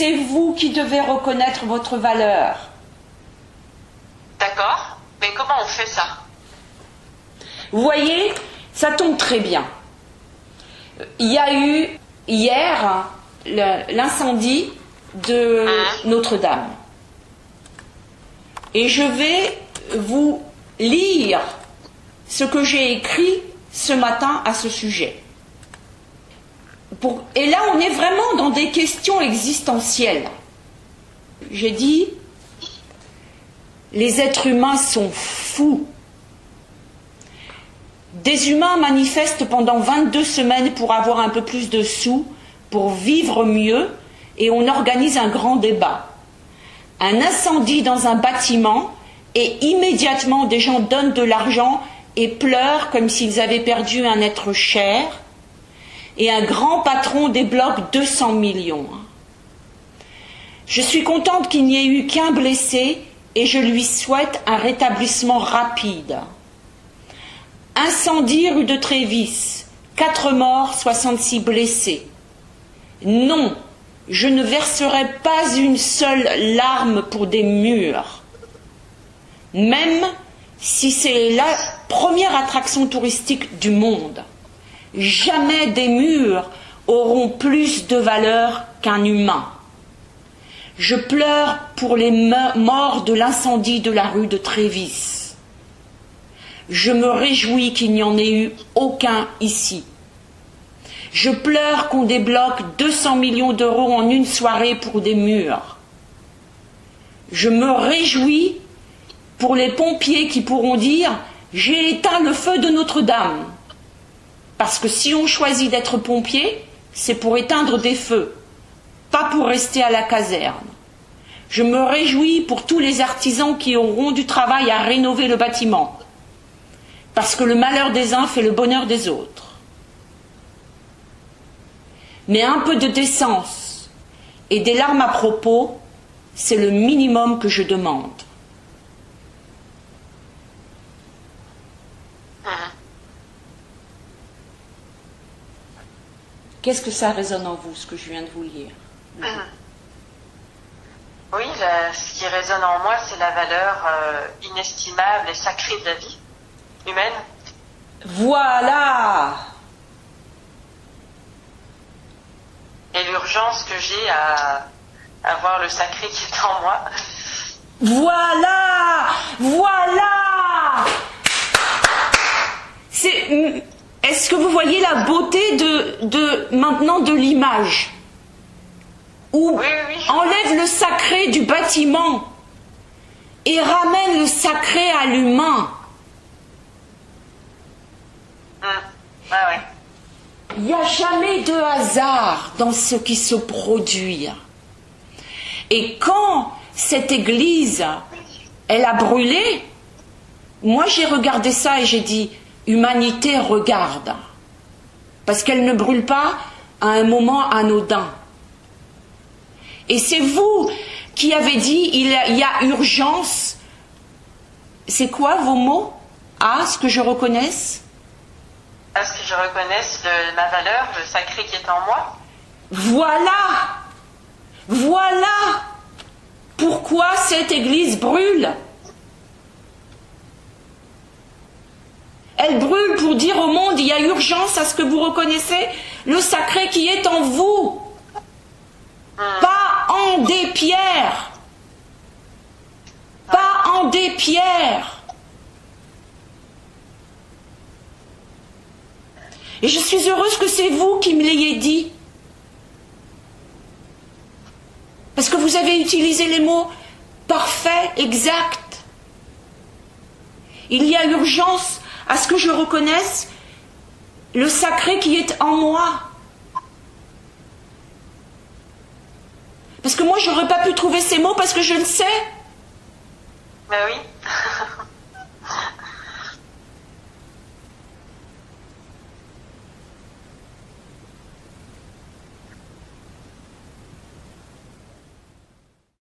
c'est vous qui devez reconnaître votre valeur. D'accord, mais comment on fait ça? Vous voyez, ça tombe très bien. Il y a eu hier l'incendie de Notre-Dame. Et je vais vous lire ce que j'ai écrit ce matin à ce sujet. Et là, on est vraiment dans des questions existentielles. J'ai dit, les êtres humains sont fous. Des humains manifestent pendant 22 semaines pour avoir un peu plus de sous, pour vivre mieux, et on organise un grand débat. Un incendie dans un bâtiment, et immédiatement des gens donnent de l'argent et pleurent comme s'ils avaient perdu un être cher, et un grand patron débloque 200 millions. Je suis contente qu'il n'y ait eu qu'un blessé, et je lui souhaite un rétablissement rapide. Incendie rue de Trévis, 4 morts, 66 blessés. Non, je ne verserai pas une seule larme pour des murs. Même si c'est la première attraction touristique du monde. Jamais des murs auront plus de valeur qu'un humain. Je pleure pour les morts de l'incendie de la rue de Trévis. Je me réjouis qu'il n'y en ait eu aucun ici. Je pleure qu'on débloque 200 millions d'euros en une soirée pour des murs. Je me réjouis pour les pompiers qui pourront dire « J'ai éteint le feu de Notre-Dame ». Parce que si on choisit d'être pompier, c'est pour éteindre des feux, pas pour rester à la caserne. Je me réjouis pour tous les artisans qui auront du travail à rénover le bâtiment. Parce que le malheur des uns fait le bonheur des autres. Mais un peu de décence et des larmes à propos, c'est le minimum que je demande. Qu'est-ce que ça résonne en vous, ce que je viens de vous lire? Oui, ce qui résonne en moi, c'est la valeur inestimable et sacrée de la vie humaine. Voilà. Et l'urgence que j'ai à voir le sacré qui est en moi. Voilà. Voilà. Est-ce que vous voyez la beauté maintenant de l'image? Où oui, oui. Enlève le sacré du bâtiment et ramène le sacré à l'humain. Ah ouais. Il n'y a jamais de hasard dans ce qui se produit. Et quand cette église, elle a brûlé, moi j'ai regardé ça et j'ai dit, humanité, regarde. Parce qu'elle ne brûle pas à un moment anodin. Et c'est vous qui avez dit, il y a urgence. C'est quoi vos mots? À ce que je reconnaisse? À ce que je reconnaisse ma valeur, le sacré qui est en moi. Voilà. Voilà pourquoi cette église brûle. Elle brûle pour dire au monde, il y a urgence à ce que vous reconnaissiez le sacré qui est en vous. Pas en des pierres. Pas en des pierres. Et je suis heureuse que c'est vous qui me l'ayez dit. Parce que vous avez utilisé les mots parfaits, exacts. Il y a urgence à ce que je reconnaisse le sacré qui est en moi. Parce que moi, je n'aurais pas pu trouver ces mots parce que je le sais. Ben oui.